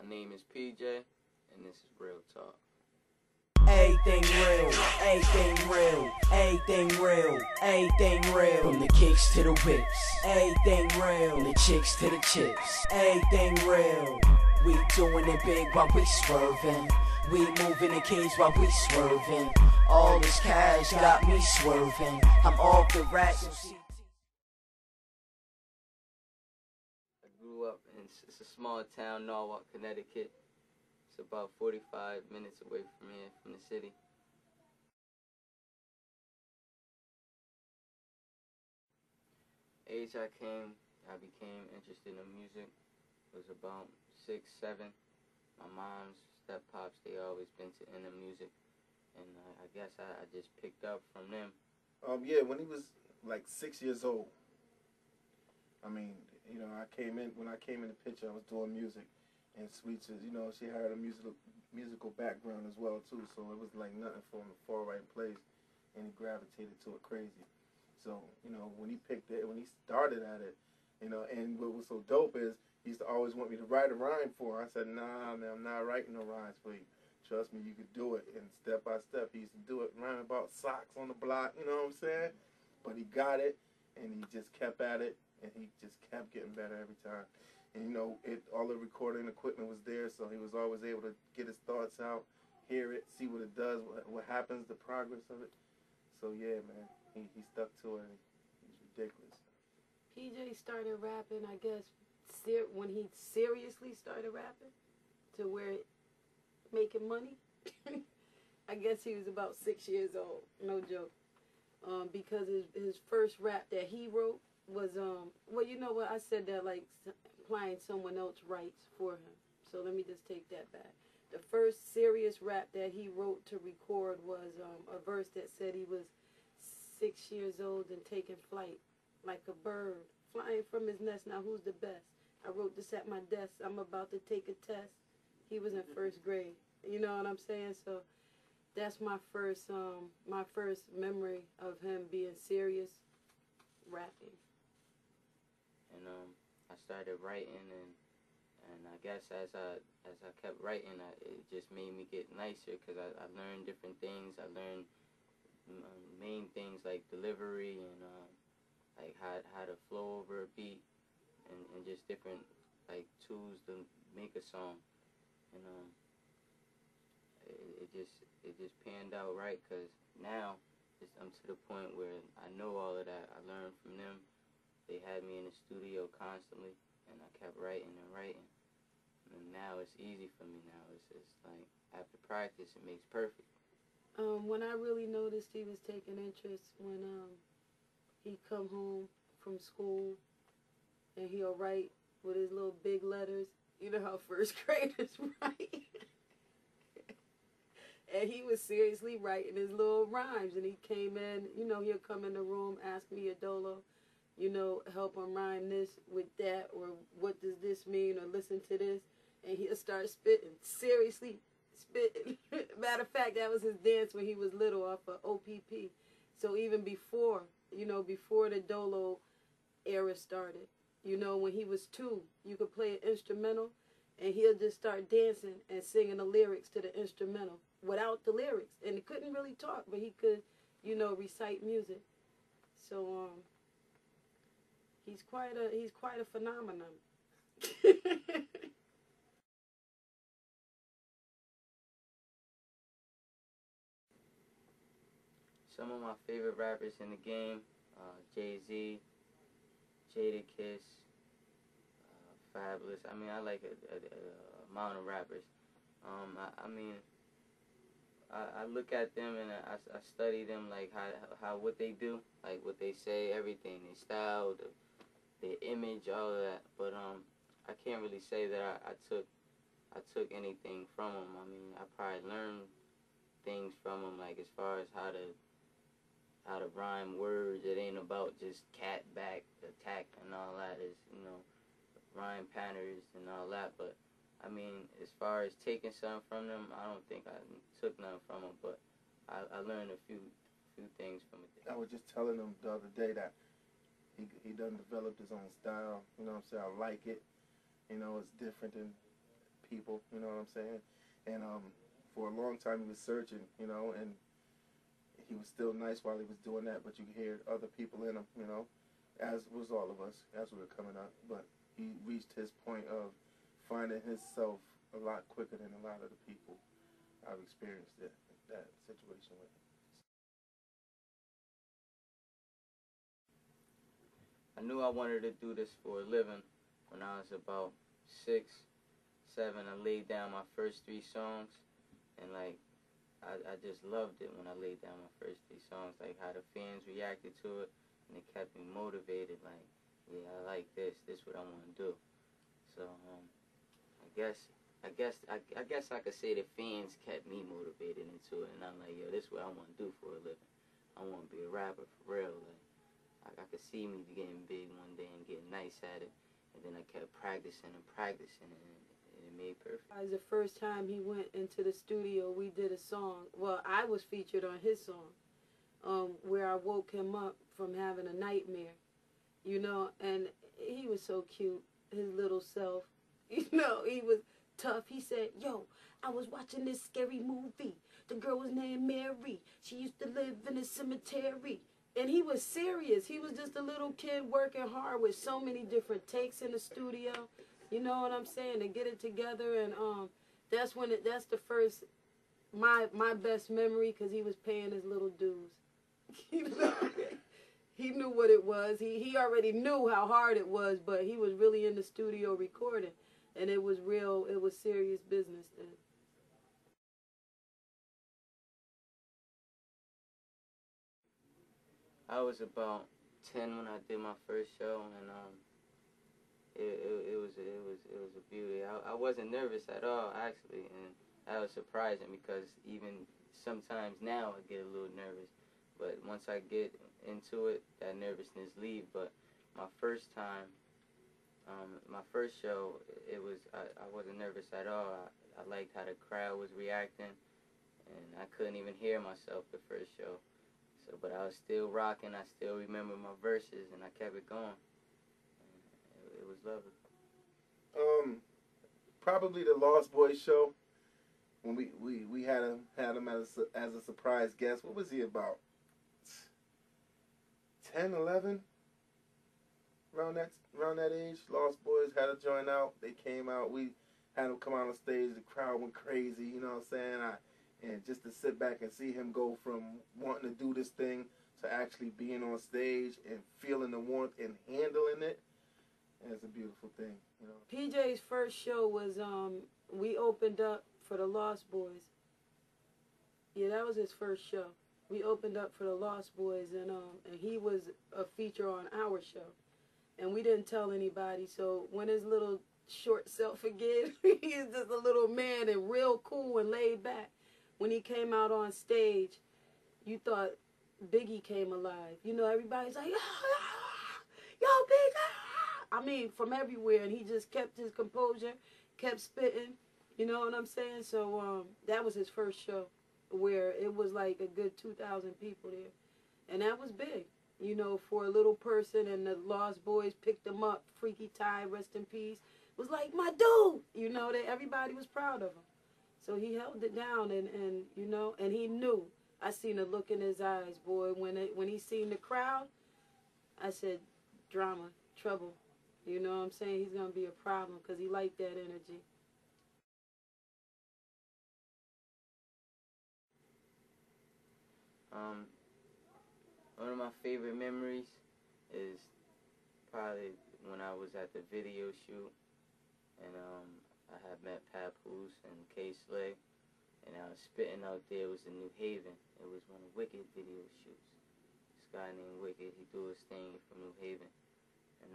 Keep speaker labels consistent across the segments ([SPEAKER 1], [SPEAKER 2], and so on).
[SPEAKER 1] My name is PJ, and this is Real Talk.
[SPEAKER 2] Everything real, everything real, everything real, everything real. From the kicks to the whips, everything real. From the chicks to the chips, everything real. We doing it big while we swerving. We moving the keys while we swerving. All this cash got me swerving. I'm off the racks.
[SPEAKER 1] I grew up in it's a small town, Norwalk, Connecticut. It's about 45 minutes away from here, from the city. Age I became interested in music was about 6, 7. My mom's step-pops, they always been into music. And I guess I just picked up from them.
[SPEAKER 3] Yeah, when he was like 6 years old. I mean, you know, when I came in the picture, I was doing music. And Sweets, you know, she had a musical background as well too, so it was like nothing for him to fall right in place, and he gravitated to it crazy. So, you know, when he started at it, you know, and what was so dope is he used to always want me to write a rhyme for her. I said, nah, man, I'm not writing no rhymes for you. Trust me, you could do it. And step by step, he used to do it, rhyme about socks on the block, you know what I'm saying? But he got it, and he just kept at it, and he just kept getting better every time. And, you know, all the recording equipment was there, so he was always able to get his thoughts out, hear it, see what it does, what happens, the progress of it. So, yeah, man, he stuck to it, and he's ridiculous.
[SPEAKER 4] PJ started rapping, I guess, when he seriously started rapping, to where making money. I guess he was about 6 years old, no joke. Because his first rap that he wrote was, well, you know what, I said that like implying someone else writes for him. So let me just take that back. The first serious rap that he wrote to record was a verse that said he was 6 years old and taking flight like a bird, flying from his nest. Now who's the best? I wrote this at my desk. I'm about to take a test. He was in first grade. You know what I'm saying? So that's my first memory of him being serious rapping.
[SPEAKER 1] And I started writing, and I guess as I kept writing, it just made me get nicer, because I learned different things. I learned main things like delivery and like how to flow over a beat, and just different like tools to make a song. And it just panned out right, because now I'm to the point where I know all of that. I learned from them. They had me in the studio constantly, and I kept writing and writing. And now it's easy for me now. It's like after practice, it makes perfect.
[SPEAKER 4] When I really noticed he was taking interest, when he'd come home from school and he'll write with his little big letters. You know how first graders write? And he was seriously writing his little rhymes. And he came in, you know, he'll come in the room, ask me a dolo, you know, help him rhyme this with that, or what does this mean, or listen to this. And he'll start spitting, seriously spitting. Matter of fact, that was his dance when he was little off of OPP. So even before, you know, before the dolo era started, you know, when he was 2, you could play an instrumental, and he'll just start dancing and singing the lyrics to the instrumental without the lyrics. And he couldn't really talk, but he could, you know, recite music. So he's quite a phenomenon.
[SPEAKER 1] Some of my favorite rappers in the game, Jay-Z, Jadakiss, Fabulous. I mean, I like a amount of rappers. I mean, I look at them and I study them, like how what they do, like what they say, everything, their style, their image, all of that. But I can't really say that I took anything from them. I mean, I probably learned things from them, like as far as how to rhyme words. It ain't about just cat back attack and all that. Is, you know, rhyme patterns and all that. But I mean, as far as taking something from them, I don't think I took nothing from them, but I learned a few things from it.
[SPEAKER 3] I was just telling him the other day that he done developed his own style. You know what I'm saying? I like it. You know, it's different than people, you know what I'm saying? And for a long time he was searching, you know, and he was still nice while he was doing that, but you could hear other people in him, you know, as was all of us as we were coming up. But he reached his point of finding himself a lot quicker than a lot of the people I've experienced that situation with.
[SPEAKER 1] I knew I wanted to do this for a living when I was about 6, 7. I laid down my first 3 songs, and like I just loved it when I laid down my first 3 songs, like how the fans reacted to it, and it kept me motivated. Like, yeah, I like this. This is what I want to do. So I guess I could say the fans kept me motivated into it, and I'm like, yo, this is what I want to do for a living. I want to be a rapper for real. Like I could see me getting big one day and getting nice at it, and then I kept practicing and practicing, and it made perfect.
[SPEAKER 4] It was the first time he went into the studio. We did a song. Well, I was featured on his song, where I woke him up from having a nightmare, you know, and he was so cute, his little self, you know, he was tough. He said, yo, I was watching this scary movie. The girl was named Mary. She used to live in a cemetery. And he was serious. He was just a little kid working hard with so many different takes in the studio. You know what I'm saying? To get it together, and that's when that's the first my best memory, because he was paying his little dues. You know, he knew what it was. He already knew how hard it was, but he was really in the studio recording, and it was real. It was serious business then.
[SPEAKER 1] I was about 10 when I did my first show, and it was a beauty. I wasn't nervous at all, actually, and that was surprising, because even sometimes now I get a little nervous, but once I get into it, that nervousness leaves. But my first time, my first show, I wasn't nervous at all. I liked how the crowd was reacting, and I couldn't even hear myself the first show. So, but I was still rocking. I still remember my verses, and I kept it going. It was lovely.
[SPEAKER 3] Probably the Lost Boys show, when we had him as a surprise guest. What was he, about 10, 11? Around that age. Lost Boys had to join out. They came out. We had him come out on stage. The crowd went crazy. You know what I'm saying? And just to sit back and see him go from wanting to do this thing to actually being on stage and feeling the warmth and handling it, it's a beautiful thing, you know.
[SPEAKER 4] PJ's first show was, we opened up for the Lost Boys. Yeah, that was his first show. We opened up for the Lost Boys, and he was a feature on our show. And we didn't tell anybody, so when his little short self again, he's just a little man and real cool and laid back. When he came out on stage, you thought Biggie came alive. You know, everybody's like, yo, Biggie! I mean, from everywhere, and he just kept his composure, kept spitting. You know what I'm saying? So that was his first show, where it was like a good 2,000 people there. And that was big, you know, for a little person, and the Lost Boys picked him up. Freaky Ty, rest in peace. It was like, my dude! You know, that everybody was proud of him. So he held it down, and you know, and he knew. I seen the look in his eyes, boy. When he seen the crowd, I said, drama, trouble. You know what I'm saying? He's going to be a problem, because he liked that energy.
[SPEAKER 1] One of my favorite memories is probably when I was at the video shoot, and I had met Papoose and K-Slay, and I was spitting out there. It was in New Haven. It was one of Wicked video shoots. This guy named Wicked, he do his thing from New Haven, and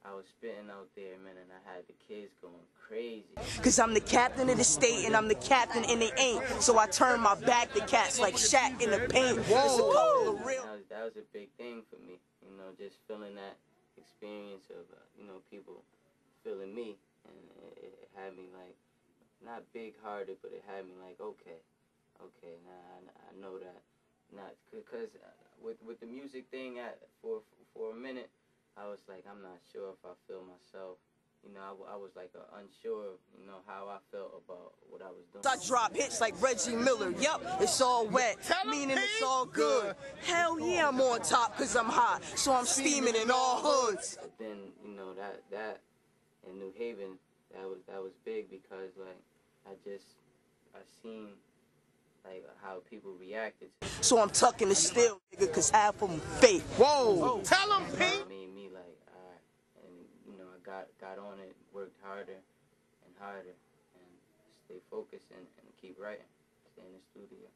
[SPEAKER 1] I was spitting out there, man, and I had the kids going crazy.
[SPEAKER 2] Cause I'm the captain of the state, and I'm the captain and they ain't. So I turn my back to cats like Shaq in the paint. Whoa.
[SPEAKER 1] That was a big thing for me, you know, just feeling that experience of, you know, people feeling me. And it had me like, not big-hearted, but it had me like, okay, now I know that. Not because with the music thing, for a minute, I was like, I'm not sure if I feel myself you know, I was like unsure, you know, how I felt about what I was doing.
[SPEAKER 2] I drop hits like Reggie Miller. Yup, it's all wet, meaning it's all good. Hell yeah, I'm on top cause I'm hot, so I'm steaming in all hoods.
[SPEAKER 1] But then, you know, that in New Haven, that was big because like I seen like how people reacted to it.
[SPEAKER 2] So I'm tucking the steel, nigga, cause half of them fake. Whoa, tell them, Pete.
[SPEAKER 1] It made me like, alright, and you know, I got on it, worked harder and harder, and stay focused and keep writing, stay in the studio.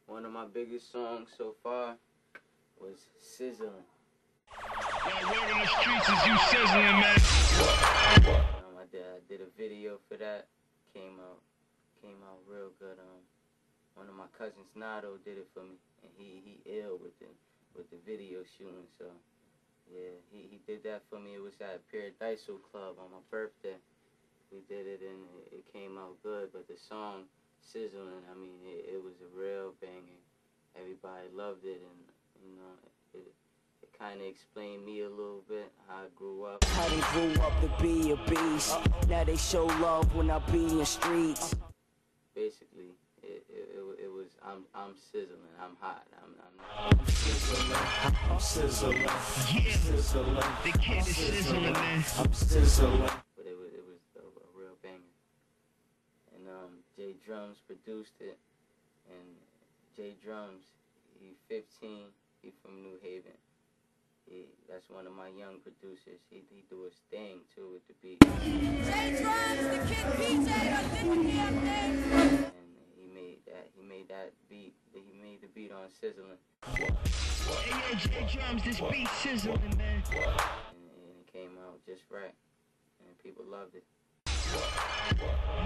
[SPEAKER 1] One of my biggest songs so far was Sizzling.
[SPEAKER 5] Yeah, word on the streets is you sizzling, man.
[SPEAKER 1] I did a video for that. Came out real good. One of my cousins, Nado, did it for me, and he ill with the video shooting. So yeah, he did that for me. It was at Paradisal Club on my birthday. We did it, and it came out good. But the song Sizzling, I mean, it was a real banger. Everybody loved it, and you know, it kind of explained me a little bit, how I grew up.
[SPEAKER 2] How they grew up to be a beast. Now they show love when I be in streets.
[SPEAKER 1] Basically, it was I'm sizzling, I'm hot, I'm sizzling.
[SPEAKER 2] I'm sizzling.
[SPEAKER 5] Yeah,
[SPEAKER 2] Sizzling.
[SPEAKER 5] the kid is sizzling, man.
[SPEAKER 2] I'm sizzling.
[SPEAKER 1] But it was a real banger. And Jay Drums produced it, and Jay Drums, he 15, he from New Haven. That's one of my young producers. He do his thing too with the beat.
[SPEAKER 6] Jay Drums, the kid PEEJAYE, did the damn thing.
[SPEAKER 1] And he made that beat. He made the beat on Sizzling.
[SPEAKER 5] Hey, yeah, J Drums, this beat sizzling, man.
[SPEAKER 1] And it came out just right, and people loved it.
[SPEAKER 5] You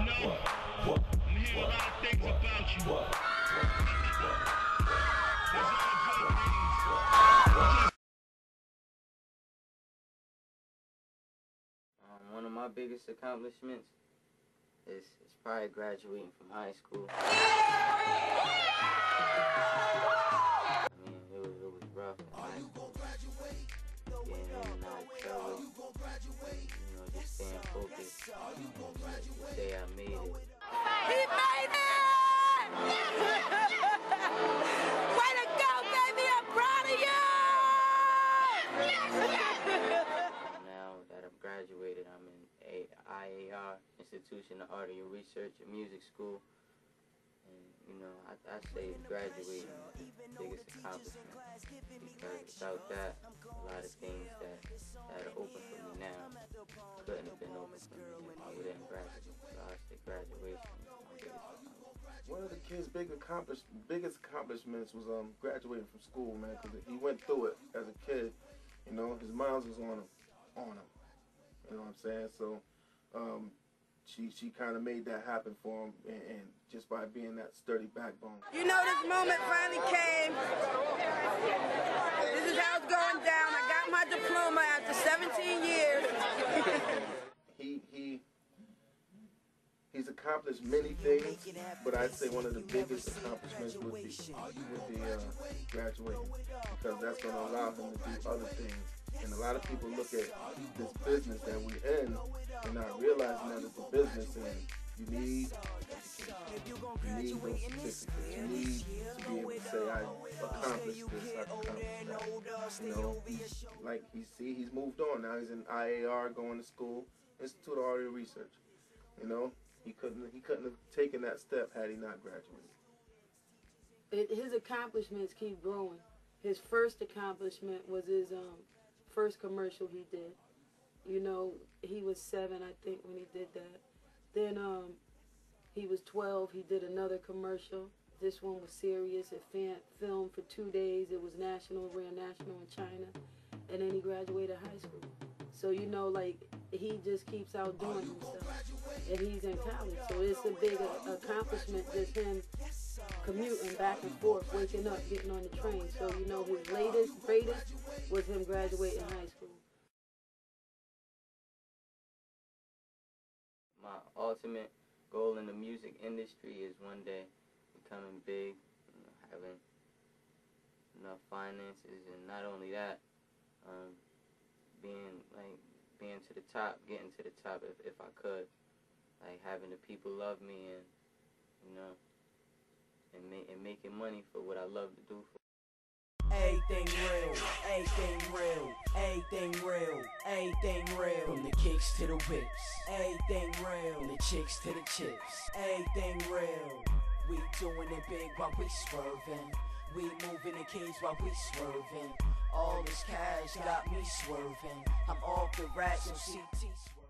[SPEAKER 5] know, I'm hearing a lot of things about you. There's all good things.
[SPEAKER 1] One of my biggest accomplishments is probably graduating from high school. I mean, it was rough in high school. Getting in and out of trouble, you know, just staying focused. To say I made it.
[SPEAKER 6] He made it! Way to go, baby! I'm proud of you!
[SPEAKER 1] Now that I've graduated, I'm in IAR, Institution of Art and Research and Music School. And, you know, I say graduating biggest accomplishment, because without that, a lot of things that are open for me now couldn't have been open for me if I wouldn't graduate. So I say graduation is my biggest accomplishment.
[SPEAKER 3] One of the kid's biggest accomplishments was graduating from school, man, because he went through it as a kid. You know, his moms was on him. You know what I'm saying? So she kind of made that happen for him, and just by being that sturdy backbone.
[SPEAKER 6] You know, this moment finally came. This is how it's going down. I got my diploma after 17 years.
[SPEAKER 3] He's accomplished many things, but I'd say one of the biggest accomplishments would be graduating, because that's going to allow him to do other things. And a lot of people look at this business that we're in and not realizing that it's a business, and you need those certificates. You need to be able to say, I accomplished this, I accomplished that. You know, like he's moved on. Now he's in IAR, going to school, Institute of Art and Research. You know, he couldn't have taken that step had he not graduated.
[SPEAKER 4] His accomplishments keep growing. His first accomplishment was his first commercial he did. You know, he was 7, I think, when he did that. Then he was 12. He did another commercial. This one was serious. It filmed for 2 days. It was national, ran national in China. And then he graduated high school. So, you know, like, he just keeps outdoing himself. And he's in college. So it's a big accomplishment, just him commuting back and forth, waking up, getting on the train. So, you know, his greatest was him graduating high school.
[SPEAKER 1] My ultimate goal in the music industry is one day becoming big, you know, enough finances, and not only that, being to the top, getting to the top if I could, like having the people love me, and you know, and making money for what I love to do.
[SPEAKER 2] Everything real, everything real, everything real, everything real. From the kicks to the whips, everything real. From the chicks to the chips, everything real. We doing it big while we swerving. We moving the keys while we swerving. All this cash got me swerving. I'm off the racks, so CT swerving.